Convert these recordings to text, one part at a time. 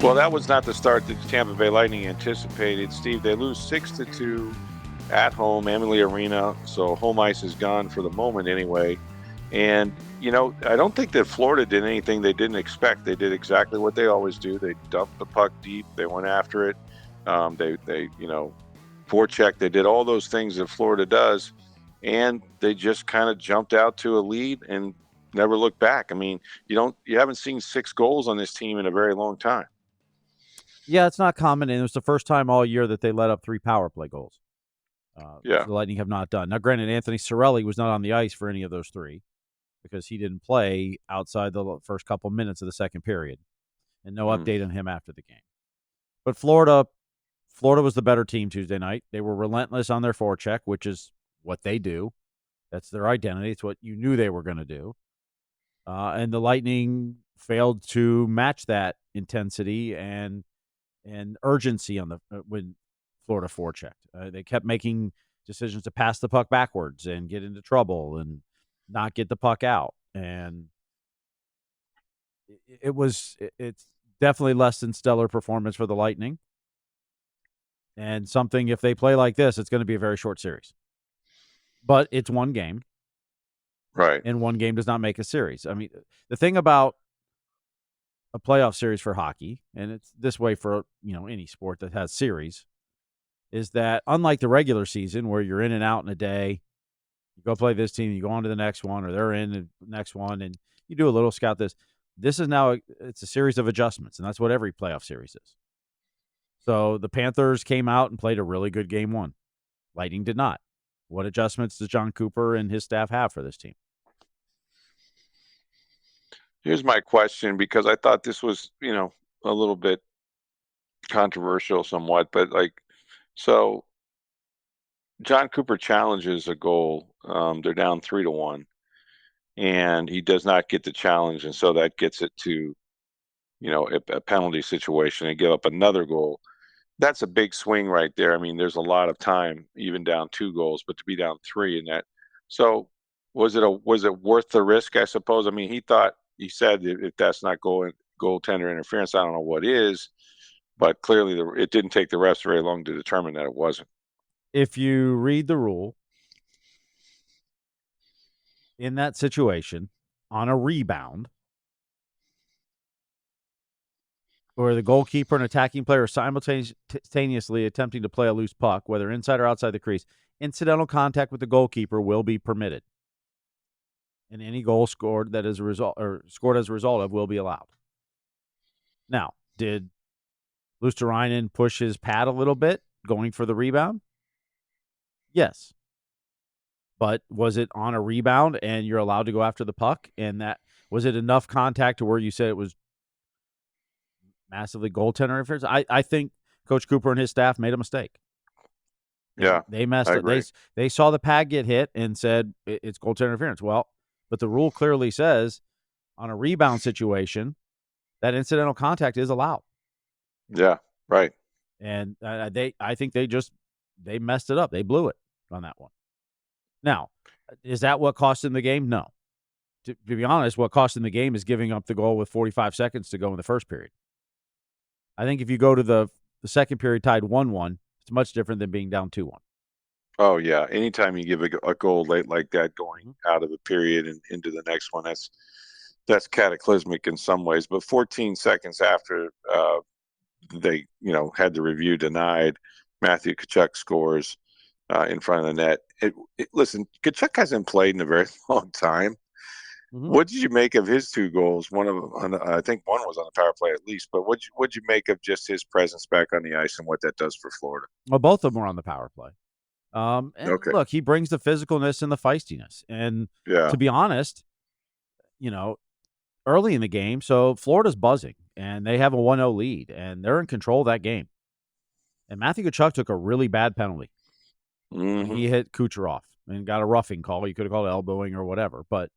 Well, that was not the start that the Tampa Bay Lightning anticipated. Steve, they lose 6-2 at home, Amalie Arena, so home ice is gone for the moment anyway. And, I don't think that Florida did anything they didn't expect. They did exactly what they always do. They dumped the puck deep. They went after it. They forecheck. They did all those things that Florida does, and they just kind of jumped out to a lead and never looked back. I mean, you haven't seen 6 goals on this team in a very long time. Yeah, it's not common, and it was the first time all year that they let up 3 power play goals. Yeah. The Lightning have not done. Now, granted, Anthony Cirelli was not on the ice for any of those 3 because he didn't play outside the first couple minutes of the second period, and no update on him after the game. But Florida was the better team Tuesday night. They were relentless on their forecheck, which is what they do. That's their identity. It's what you knew they were going to do. And the Lightning failed to match that intensity and urgency on when Florida forechecked. They kept making decisions to pass the puck backwards and get into trouble and not get the puck out. And it's definitely less than stellar performance for the Lightning. And something, if they play like this, it's going to be a very short series. But it's one game. Right. And one game does not make a series. I mean, the thing about a playoff series for hockey, and it's this way for, any sport that has series, is that unlike the regular season where you're in and out in a day, you go play this team, you go on to the next one, or they're in the next one, and you do a little scout this. This is now, it's a series of adjustments, and that's what every playoff series is. So the Panthers came out and played a really good game 1. Lightning did not. What adjustments does John Cooper and his staff have for this team? Here's my question, because I thought this was, a little bit controversial somewhat, but so John Cooper challenges a goal. They're down 3-1, and he does not get the challenge. And so that gets it to, a penalty situation and give up another goal. That's a big swing right there. I mean, there's a lot of time, even down 2 goals, but to be down 3 in that. So was it worth the risk, I suppose? I mean, he said if that's not goaltender interference, I don't know what is, but clearly it didn't take the refs very long to determine that it wasn't. If you read the rule, in that situation, on a rebound, where the goalkeeper and attacking player are simultaneously attempting to play a loose puck, whether inside or outside the crease, incidental contact with the goalkeeper will be permitted. And any goal scored that is scored as a result of will be allowed. Now, did Luosterainen push his pad a little bit going for the rebound? Yes. But was it on a rebound and you're allowed to go after the puck? And was it enough contact to where you said it was massively goaltender interference? I think Coach Cooper and his staff made a mistake. Yeah, they messed up. They saw the pad get hit and said it's goaltender interference. Well, but the rule clearly says on a rebound situation that incidental contact is allowed. Yeah, right. And I think they messed it up. They blew it on that one. Now, is that what cost them the game? No. To be honest, what cost them the game is giving up the goal with 45 seconds to go in the first period. I think if you go to the second period tied 1-1, it's much different than being down 2-1. Oh, yeah. Anytime you give a goal late like that going out of a period and into the next one, that's cataclysmic in some ways. But 14 seconds after they, had the review denied, Matthew Tkachuk scores in front of the net. Listen, Tkachuk hasn't played in a very long time. Mm-hmm. What did you make of his 2 goals? One of them, I think one was on the power play at least. But what'd you make of just his presence back on the ice and what that does for Florida? Well, both of them were on the power play. And okay. Look, he brings the physicalness and the feistiness. And to be honest, early in the game, so Florida's buzzing, and they have a 1-0 lead, and they're in control of that game. And Matthew Tkachuk took a really bad penalty. Mm-hmm. He hit Kucherov and got a roughing call. You could have called it elbowing or whatever, but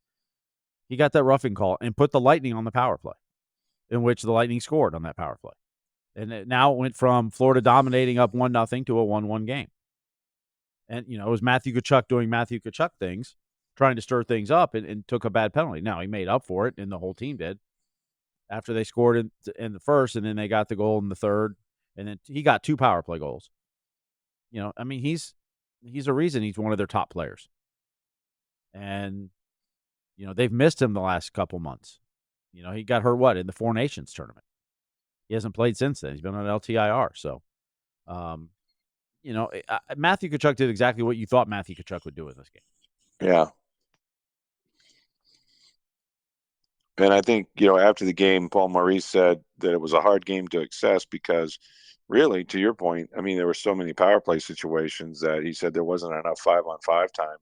he got that roughing call and put the Lightning on the power play, in which the Lightning scored on that power play. And now it went from Florida dominating up 1-0 to a 1-1 game. And, it was Matthew Tkachuk doing Matthew Tkachuk things, trying to stir things up and took a bad penalty. Now, he made up for it, and the whole team did. after they scored in the first, and then they got the goal in the third, and then he got 2 power play goals. I mean, he's a reason he's one of their top players. And, they've missed him the last couple months. He got hurt, in the Four Nations tournament. He hasn't played since then. He's been on LTIR. So, Matthew Tkachuk did exactly what you thought Matthew Tkachuk would do in this game. Yeah. And I think, after the game, Paul Maurice said that it was a hard game to assess because really, to your point, I mean, there were so many power play situations that he said there wasn't enough 5-on-5 time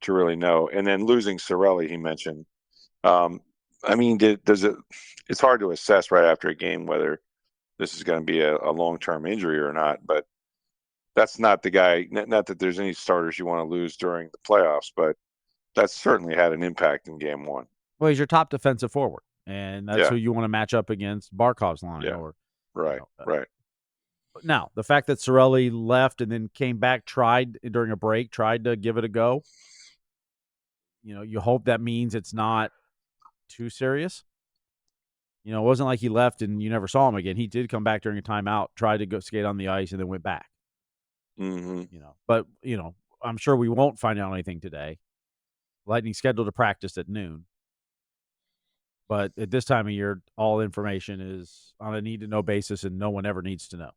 to really know. And then losing Cirelli, he mentioned. I mean, it's hard to assess right after a game whether this is going to be a long-term injury or not, but that's not the guy, not that there's any starters you want to lose during the playoffs, but that's certainly had an impact in game one. Well, he's your top defensive forward, and that's Yeah. who you want to match up against Barkov's line. Yeah. Or Right. Right. Now, the fact that Cirelli left and then came back, tried during a break, tried to give it a go, you hope that means it's not too serious. It wasn't like he left and you never saw him again. He did come back during a timeout, tried to go skate on the ice, and then went back. Mm-hmm. But, I'm sure we won't find out anything today. Lightning scheduled to practice at noon. But at this time of year, all information is on a need-to-know basis, and no one ever needs to know.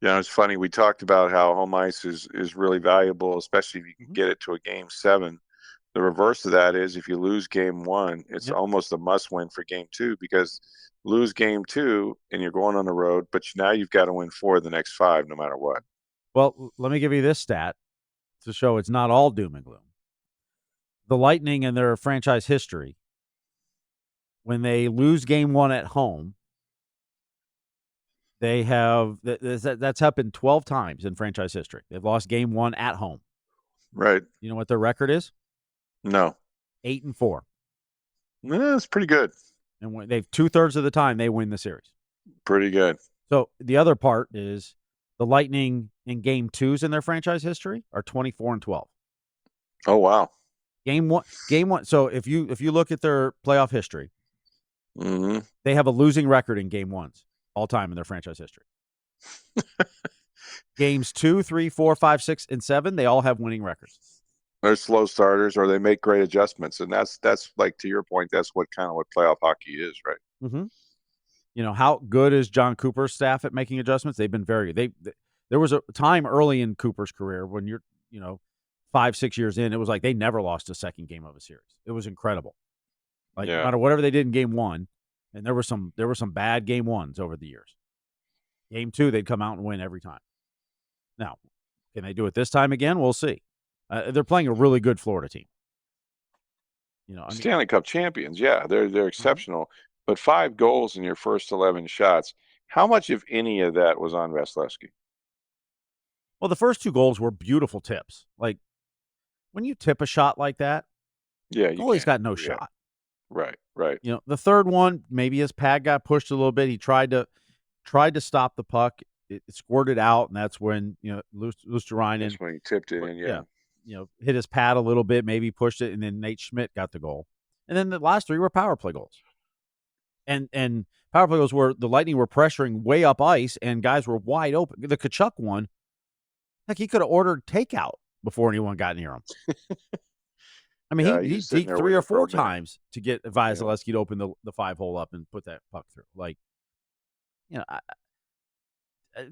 Yeah, it's funny. We talked about how home ice is really valuable, especially if you can get it to a game 7. The reverse of that is if you lose game 1, it's almost a must-win for game 2 because lose game 2 and you're going on the road, but now you've got to win 4 of the next 5 no matter what. Well, let me give you this stat to show it's not all doom and gloom. The Lightning in their franchise history, when they lose game 1 at home, they have that's happened 12 times in franchise history. They've lost game 1 at home. Right. You know what their record is? No. 8-4. That's pretty good. And they've 2/3 of the time they win the series. Pretty good. So the other part is the Lightning in game 2s in their franchise history are 24-12. Oh wow. Game one. So if you look at their playoff history, they have a losing record in game 1s all time in their franchise history. Games 2, 3, 4, 5, 6, and 7, they all have winning records. They're slow starters, or they make great adjustments, and that's like, to your point, that's what playoff hockey is, right? Mm-hmm. How good is John Cooper's staff at making adjustments? They've been very good. There was a time early in Cooper's career when you're 5-6 years in, it was like they never lost a second game of a series. It was incredible. No matter whatever they did in game 1, and there were some bad game 1s over the years. Game 2, they'd come out and win every time. Now, can they do it this time again? We'll see. They're playing a really good Florida team. Stanley Cup champions, yeah, they're exceptional. But 5 goals in your first 11 shots. How much, if any, of that was on Vasilevskiy? Well, the first 2 goals were beautiful tips. Like when you tip a shot like that, goalie's got no shot. Right. The third one, maybe his pad got pushed a little bit. He tried to stop the puck. It squirted out, and that's when Luosterainen. That's when he tipped it in. Hit his pad a little bit, maybe pushed it, and then Nate Schmidt got the goal. And then the last 3 were power play goals. And power play goals where the Lightning were pressuring way up ice, and guys were wide open. The Tkachuk one, heck, he could have ordered takeout before anyone got near him. I mean, he deked 3 or 4 times to get Vasilevskiy to open the 5-hole up and put that puck through. Like,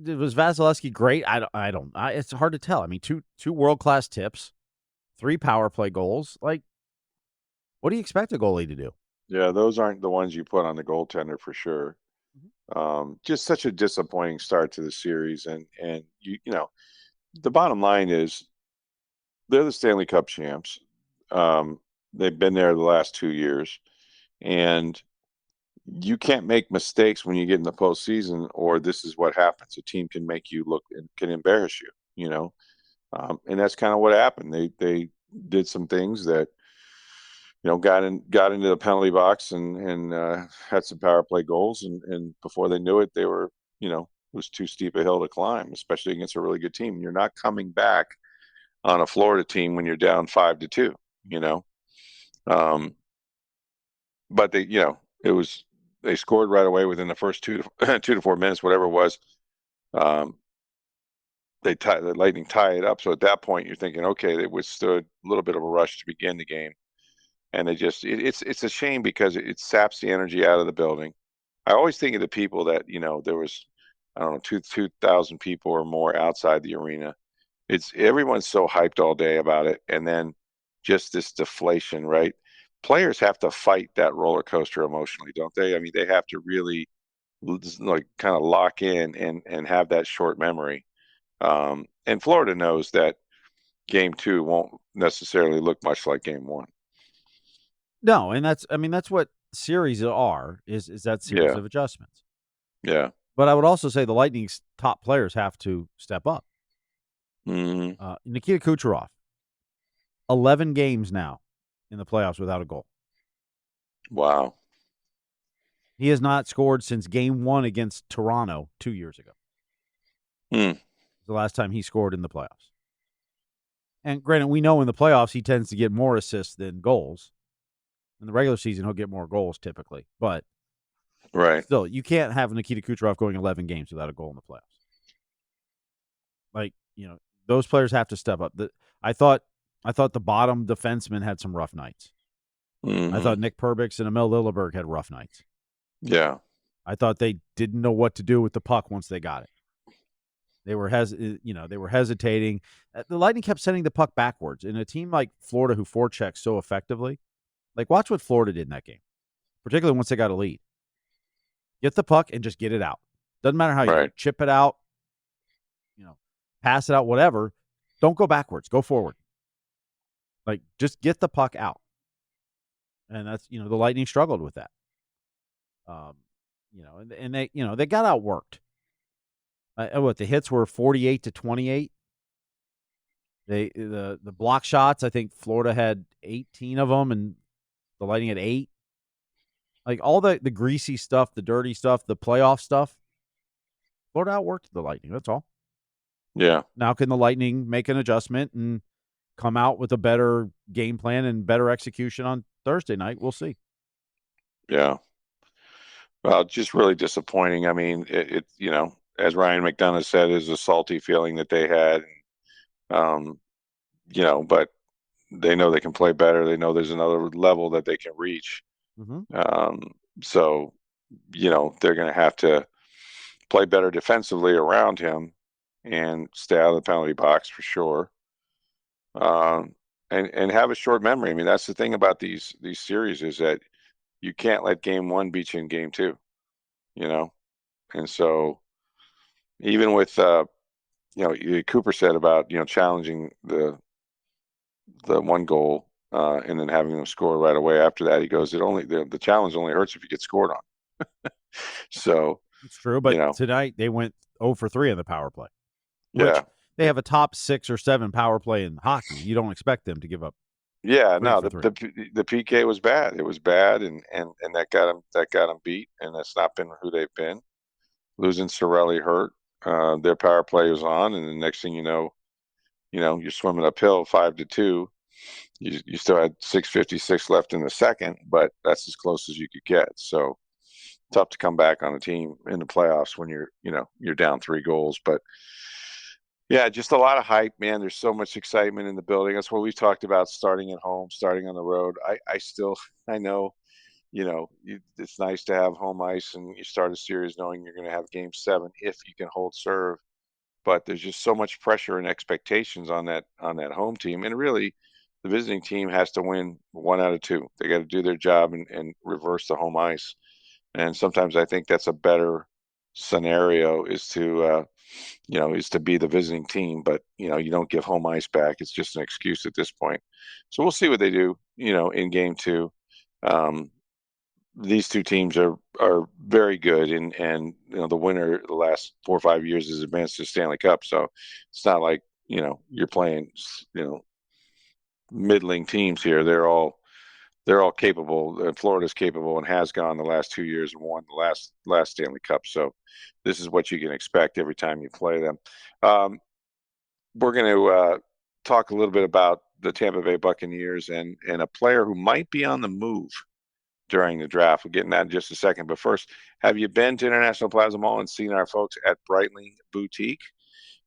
was Vasilevskiy great? I don't. It's hard to tell. I mean, 2 world-class tips, 3 power play goals. Like, what do you expect a goalie to do? Yeah, those aren't the ones you put on the goaltender for sure. Just such a disappointing start to the series, and the bottom line is they're the Stanley Cup champs. They've been there the last 2 years, and you can't make mistakes when you get in the postseason, or this is what happens. A team can make you look and can embarrass you, and that's kind of what happened. They did some things that, got into the penalty box and had some power play goals, and before they knew it, they were, it was too steep a hill to climb, especially against a really good team. You're not coming back on a Florida team when you're down 5-2, but they scored right away within the first 2 to 4 minutes, whatever it was. Um, the Lightning tie it up. So at that point, you're thinking, okay, they withstood a little bit of a rush to begin the game, and it's a shame because it saps the energy out of the building. I always think of the people that there was, I don't know, 2,000 people or more outside the arena. It's everyone's so hyped all day about it, and then just this deflation, right? Players have to fight that roller coaster emotionally, don't they? I mean, they have to really like kind of lock in and have that short memory. And Florida knows that game two won't necessarily look much like game one. No, and that's what series are is that series Yeah, of adjustments. yeah. But I would also say the Lightning's top players have to step up. Mm-hmm. Nikita Kucherov, 11 games now in the playoffs without a goal. Wow. He has not scored since game one against Toronto 2 years ago. Mm. The last time he scored in the playoffs. And granted, we know in the playoffs he tends to get more assists than goals. In the regular season, he'll get more goals typically. But Right. still, you can't have Nikita Kucherov going 11 games without a goal in the playoffs. Like, those players have to step up. I thought the bottom defensemen had some rough nights. I Mm-hmm. thought Nick Perbix and Emil Lilleberg had rough nights. Yeah. I thought they didn't know what to do with the puck once they got it. They were hesitating. The Lightning kept sending the puck backwards. In a team like Florida who forechecks so effectively, like watch what Florida did in that game, particularly once they got a lead. Get the puck and just get it out. Doesn't matter how you do Right. it. Chip it out, pass it out, whatever. Don't go backwards. Go forward. Like, just get the puck out. And that's, the Lightning struggled with that. And they got outworked. What the hits were 48-28. The block shots, I think Florida had 18 of them, and the Lightning had 8. Like all the greasy stuff, the dirty stuff, the playoff stuff, Florida outworked the Lightning. That's all. Yeah. Now can the Lightning make an adjustment and come out with a better game plan and better execution on Thursday night? We'll see. Yeah. Well, just really disappointing. I mean, as Ryan McDonough said, is a salty feeling that they had. Um, but they know they can play better. They know there's another level that they can reach. Mm-hmm. So, they're going to have to play better defensively around him and stay out of the penalty box for sure. And have a short memory. I mean, that's the thing about these series is that you can't let game one beat you in game two, you know? And so even with, Cooper said about, challenging the one goal, and then having them score right away after that, he goes, the challenge only hurts if you get scored on. So, It's true, but tonight they went 0 for 3 on the power play, which yeah. they have a top 6 or 7 power play in hockey. You don't expect them to give up Yeah, 3 no, for the 3. the PK was bad. It was bad, and that got him beat, and that's not been who they've been. Losing Sorelli hurt. Their power play was on, and the next thing you're swimming uphill 5-2. You still had 6:56 left in the second, but that's as close as you could get. So tough to come back on a team in the playoffs when you're down 3 goals. But yeah, just a lot of hype, man. There's so much excitement in the building. That's what we've talked about, starting at home, starting on the road. I know, it's nice to have home ice and you start a series knowing you're going to have game 7 if you can hold serve. But there's just so much pressure and expectations on that home team. And really, the visiting team has to win 1 out of 2. They got to do their job and reverse the home ice. And sometimes I think that's a better scenario is to be the visiting team, but you don't give home ice back. It's just an excuse at this point. So we'll see what they do, in game 2. Um, these two teams are very good, and the winner the last 4 or 5 years has advanced to the Stanley Cup. So it's not like you're playing middling teams here. They're all capable. Florida's capable and has gone the last 2 years and won the last Stanley Cup. So this is what you can expect every time you play them. We're going to talk a little bit about the Tampa Bay Buccaneers and a player who might be on the move during the draft. We'll get in that in just a second. But first, have you been to International Plaza Mall and seen our folks at Breitling Boutique?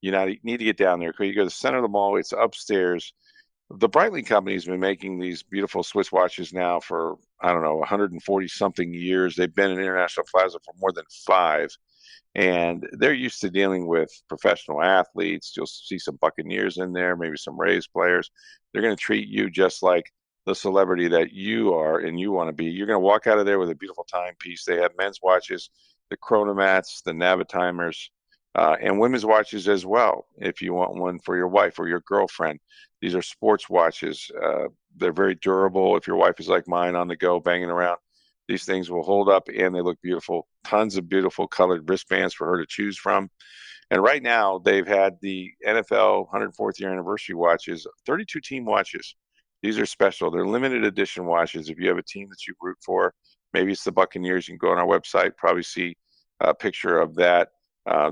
You need to get down there. You go to the center of the mall. It's upstairs. The Breitling company has been making these beautiful Swiss watches now for, I don't know, 140 something years. They've been in International Plaza for more than 5. And they're used to dealing with professional athletes. You'll see some Buccaneers in there, maybe some Rays players. They're going to treat you just like the celebrity that you are and you want to be. You're going to walk out of there with a beautiful timepiece. They have men's watches, the chronomats, the Navitimers, and women's watches as well. If you want one for your wife or your girlfriend, these are sports watches. They're very durable. If your wife is like mine, on the go, banging around, these things will hold up and they look beautiful. Tons of beautiful colored wristbands for her to choose from. And right now, they've had the NFL 104th year anniversary watches, 32 team watches. These are special. They're limited edition watches. If you have a team that you root for, maybe it's the Buccaneers, you can go on our website, probably see a picture of that.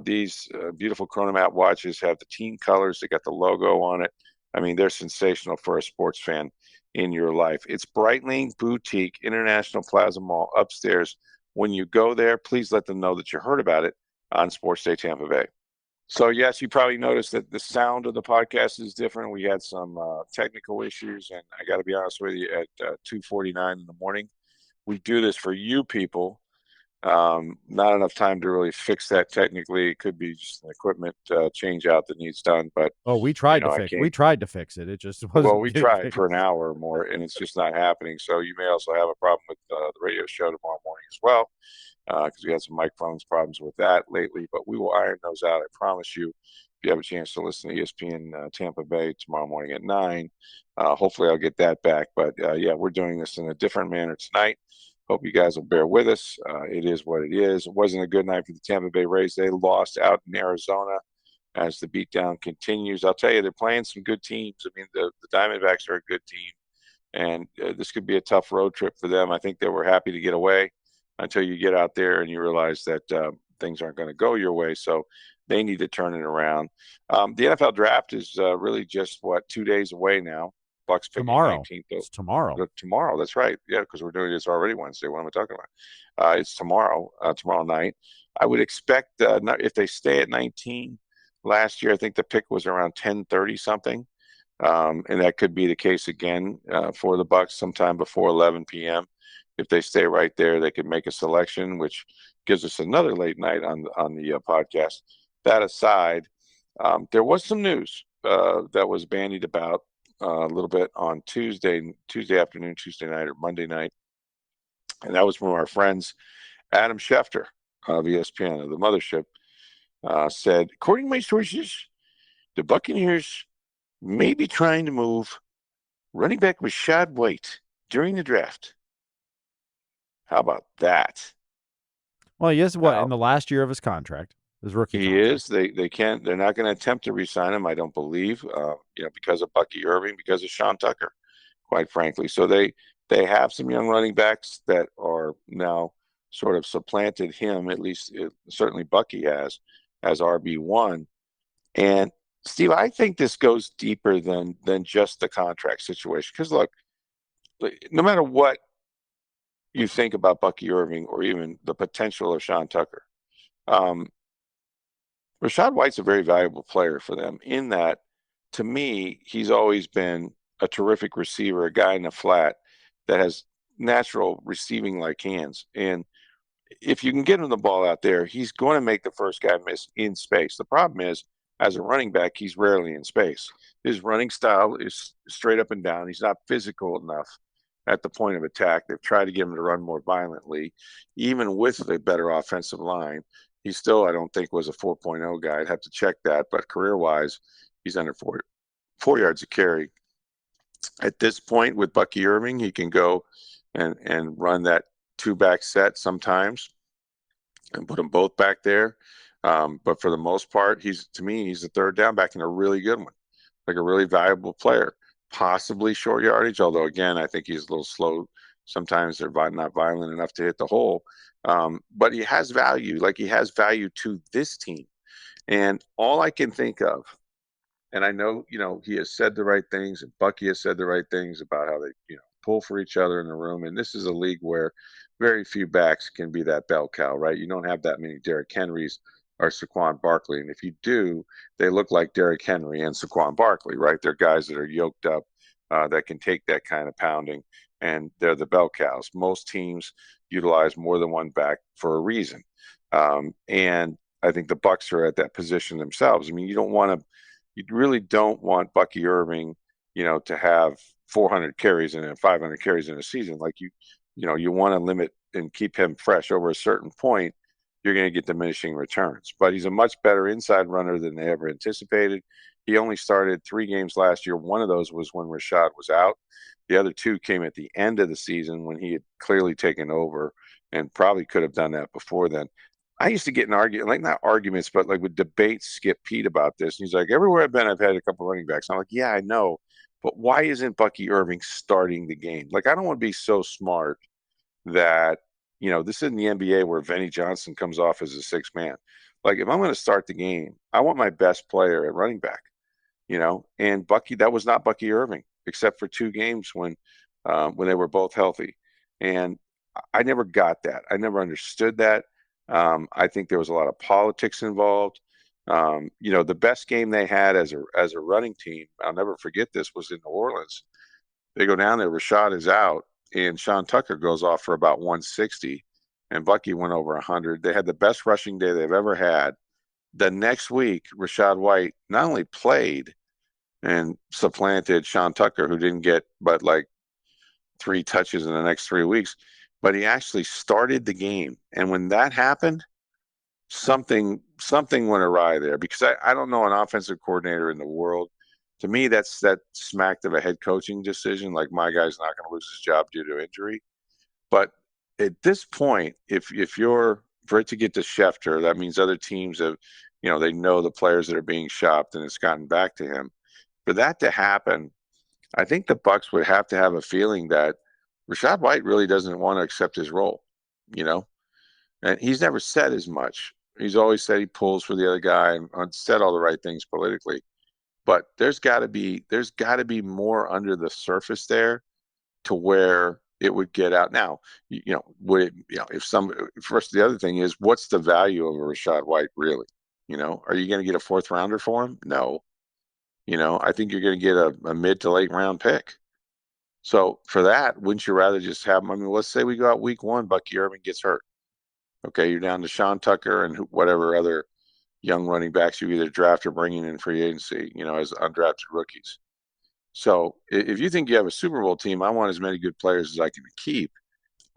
These beautiful chronomat watches have the team colors. They got the logo on it. I mean, they're sensational for a sports fan in your life. It's Breitling Boutique, International Plaza Mall upstairs. When you go there, please let them know that you heard about it on Sports Day Tampa Bay. So, yes, you probably noticed that the sound of the podcast is different. We had some technical issues, and I got to be honest with you, at 2:49 in the morning. We do this for you people. Not enough time to really fix that technically. It could be just an equipment change out that needs done. But we tried to fix it. It just wasn't. Well, we tried for an hour or more, and it's just not happening. So you may also have a problem with the radio show tomorrow morning as well, because we had some microphones problems with that lately. But we will iron those out. I promise you. If you have a chance to listen to ESPN Tampa Bay tomorrow morning at 9, hopefully I'll get that back. But yeah, we're doing this in a different manner tonight. Hope you guys will bear with us. It is what it is. It wasn't a good night for the Tampa Bay Rays. They lost out in Arizona as the beatdown continues. I'll tell you, they're playing some good teams. I mean, the Diamondbacks are a good team, and this could be a tough road trip for them. I think they were happy to get away until you get out there and you realize that things aren't going to go your way. So they need to turn it around. The NFL draft is really just, 2 days away now. Bucs picking tomorrow. 19th. It's tomorrow. Tomorrow, that's right. Yeah, because we're doing this already Wednesday. What am I talking about? It's tomorrow night. I would expect if they stay at 19. Last year, I think the pick was around 10:30 something, and that could be the case again for the Bucs sometime before 11 p.m. If they stay right there, they could make a selection, which gives us another late night on the podcast. That aside, there was some news that was bandied about a little bit on Tuesday afternoon, Tuesday night, or Monday night, and that was from our friends Adam Schefter of ESPN, of the mothership. Said, according to my sources, the Buccaneers may be trying to move running back Rachaad White during the draft. How about that? Well, he is in the last year of his contract, his rookie contract. He is. They're not going to attempt to re-sign him, I don't believe, because of Bucky Irving, because of Sean Tucker, quite frankly. So they have some young running backs that are now sort of supplanted him, at least certainly Bucky has, as RB1. And Steve, I think this goes deeper than just the contract situation. Because look, no matter what you think about Bucky Irving or even the potential of Sean Tucker, Rachaad White's a very valuable player for them in that, to me, he's always been a terrific receiver, a guy in the flat that has natural receiving like hands. And if you can get him the ball out there, he's going to make the first guy miss in space. The problem is, as a running back, he's rarely in space. His running style is straight up and down. He's not physical enough at the point of attack. They've tried to get him to run more violently, even with the better offensive line. He still, I don't think, was a 4.0 guy. I'd have to check that. But career-wise, he's under 4 yards a carry. At this point, with Bucky Irving, he can go and run that two-back set sometimes and put them both back there. But for the most part, to me, he's a third down back and a really good one, like a really valuable player, possibly short yardage. Although, again, I think he's a little slow. Sometimes they're not violent enough to hit the hole. But he has value. Like, he has value to this team. And all I can think of, and I know, he has said the right things, and Bucky has said the right things about how they, pull for each other in the room. And this is a league where very few backs can be that bell cow, right? You don't have that many Derrick Henrys or Saquon Barkley. And if you do, they look like Derrick Henry and Saquon Barkley, right? They're guys that are yoked up that can take that kind of pounding, and they're the bell cows. Most teams utilize more than one back for a reason. And I think the Bucs are at that position themselves. I mean, you really don't want Bucky Irving, to have 400 carries and 500 carries in a season. Like you want to limit and keep him fresh. Over a certain point, you're going to get diminishing returns. But he's a much better inside runner than they ever anticipated. He only started 3 games last year. One of those was when Rachaad was out. The other 2 came at the end of the season when he had clearly taken over and probably could have done that before then. I used to get in arguments, like not arguments, but like with debates, Skip Pete about this. And he's like, everywhere I've been, I've had a couple running backs. I'm like, yeah, I know. But why isn't Bucky Irving starting the game? Like, I don't want to be so smart that, this isn't the NBA where Vinnie Johnson comes off as a 6th man. Like, if I'm going to start the game, I want my best player at running back, and that was not Bucky Irving, except for 2 games when they were both healthy. And I never got that. I never understood that. I think there was a lot of politics involved. The best game they had as a running team, I'll never forget this, was in New Orleans. They go down there, Rachaad is out, and Sean Tucker goes off for about 160, and Bucky went over 100. They had the best rushing day they've ever had. The next week, Rachaad White not only played and supplanted Sean Tucker, who didn't get but like 3 touches in the next 3 weeks, but he actually started the game. And when that happened, something went awry there, because I don't know an offensive coordinator in the world. To me, that smacked of a head coaching decision. Like, my guy's not going to lose his job due to injury. But at this point, if you're for it to get to Schefter, that means other teams have, they know the players that are being shopped, and it's gotten back to him. For that to happen, I think the Bucs would have to have a feeling that Rachaad White really doesn't want to accept his role, and he's never said as much. He's always said he pulls for the other guy and said all the right things politically. But there's got to be more under the surface there to where it would get out. Now, first, the other thing is, what's the value of a Rachaad White really? Are you going to get a 4th rounder for him? No. I think you're going to get a mid to late round pick. So for that, wouldn't you rather just have him? I mean, let's say we go out week 1, Bucky Irving gets hurt. Okay, you're down to Sean Tucker and whatever other young running backs you either draft or bringing in free agency, as undrafted rookies. So if you think you have a Super Bowl team, I want as many good players as I can keep,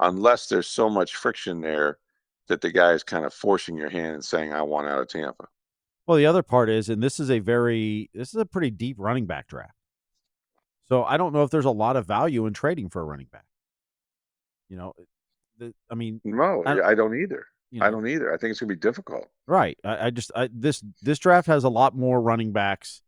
unless there's so much friction there that the guy is kind of forcing your hand and saying, I want out of Tampa. Well, the other part is, and this is a pretty deep running back draft. So I don't know if there's a lot of value in trading for a running back. No, I don't either. I don't either. I think it's going to be difficult. Right. This draft has a lot more running backs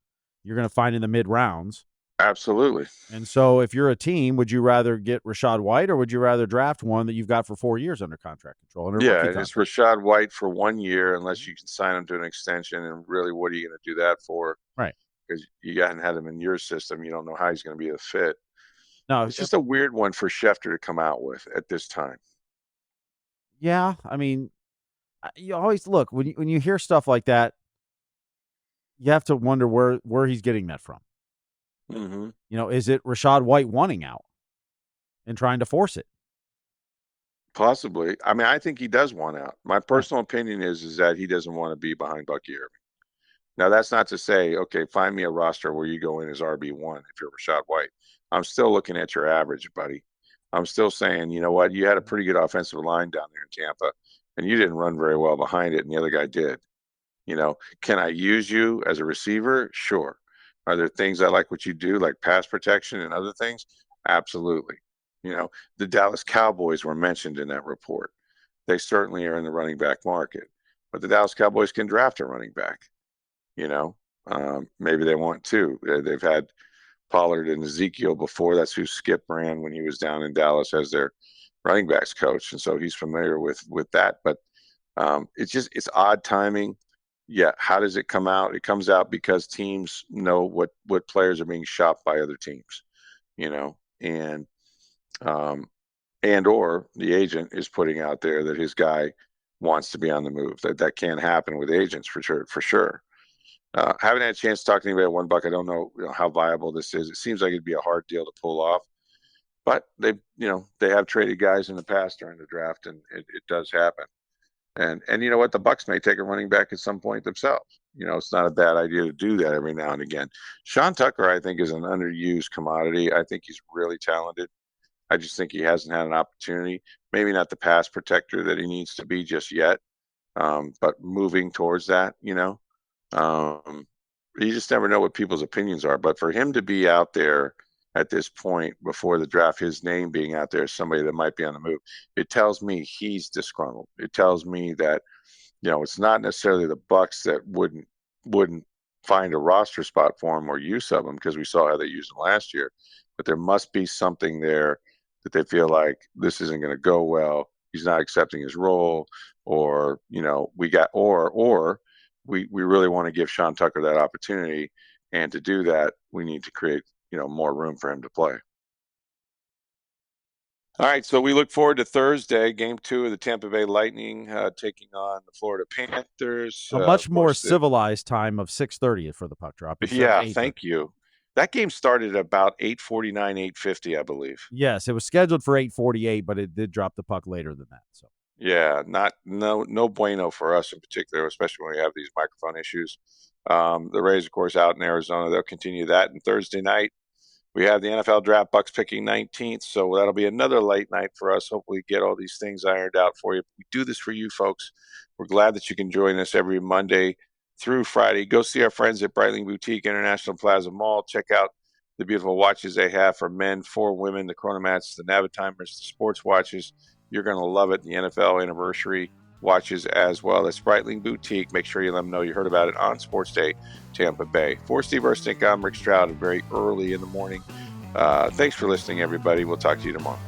you're going to find in the mid rounds. Absolutely. And so if you're a team, would you rather get Rachaad White, or would you rather draft one that you've got for 4 years under contract control? And it's Rachaad White for 1 year, unless you can sign him to an extension. And really, what are you going to do that for? Right. Because you haven't had him in your system. You don't know how he's going to be a fit. No, it's just a weird one for Schefter to come out with at this time. Yeah. I mean, you always look when you hear stuff like that, you have to wonder where he's getting that from. Mm-hmm. Is it Rachaad White wanting out and trying to force it? Possibly. I mean, I think he does want out. My personal opinion is that he doesn't want to be behind Bucky Irving. Now, that's not to say, okay, find me a roster where you go in as RB1 if you're Rachaad White. I'm still looking at your average, buddy. I'm still saying, you know what? You had a pretty good offensive line down there in Tampa, and you didn't run very well behind it, and the other guy did. Can I use you as a receiver? Sure. Are there things I like what you do, like pass protection and other things? Absolutely. The Dallas Cowboys were mentioned in that report. They certainly are in the running back market, but the Dallas Cowboys can draft a running back. Maybe they want to. They've had Pollard and Ezekiel before. That's who Skip ran when he was down in Dallas as their running backs coach, and so he's familiar with that. But it's odd timing. Yeah, how does it come out? It comes out because teams know what players are being shopped by other teams, and And or the agent is putting out there that his guy wants to be on the move. That can't happen with agents for sure. Haven't had a chance to talk to anybody at one buck. I don't know, how viable this is. It seems like it'd be a hard deal to pull off, but they have traded guys in the past during the draft, and it does happen. And you know what? The Bucs may take a running back at some point themselves. It's not a bad idea to do that every now and again. Sean Tucker, I think, is an underused commodity. I think he's really talented. I just think he hasn't had an opportunity. Maybe not the pass protector that he needs to be just yet, but moving towards that. You just never know what people's opinions are. But for him to be out there at this point before the draft, his name being out there as somebody that might be on the move, it tells me he's disgruntled. It tells me that it's not necessarily the Bucs that wouldn't find a roster spot for him or use of him, because we saw how they used him last year. But there must be something there that they feel like this isn't going to go well. He's not accepting his role, or we really want to give Sean Tucker that opportunity, and to do that, we need to create more room for him to play. All right, so we look forward to Thursday, Game 2 of the Tampa Bay Lightning taking on the Florida Panthers. A much more civilized time of 6:30 for the puck drop. Yeah, thank you. That game started at about 8:49, 8:50, I believe. Yes, it was scheduled for 8:48, but it did drop the puck later than that. So yeah, no bueno for us in particular, especially when we have these microphone issues. The Rays, of course, out in Arizona. They'll continue that. And Thursday night, we have the NFL draft, Bucs picking 19th, so that'll be another late night for us. Hopefully get all these things ironed out for you. We do this for you folks. We're glad that you can join us every Monday through Friday. Go see our friends at Breitling Boutique International Plaza Mall. Check out the beautiful watches they have for men, for women, the Chronomats, the Navitimers, the sports watches. You're going to love it. The NFL anniversary watches as well. That's Breitling Boutique. Make sure you let them know you heard about it on Sports Day Tampa Bay. For Steve Versnick, I'm Rick Stroud, very early in the morning. Thanks for listening, everybody. We'll talk to you tomorrow.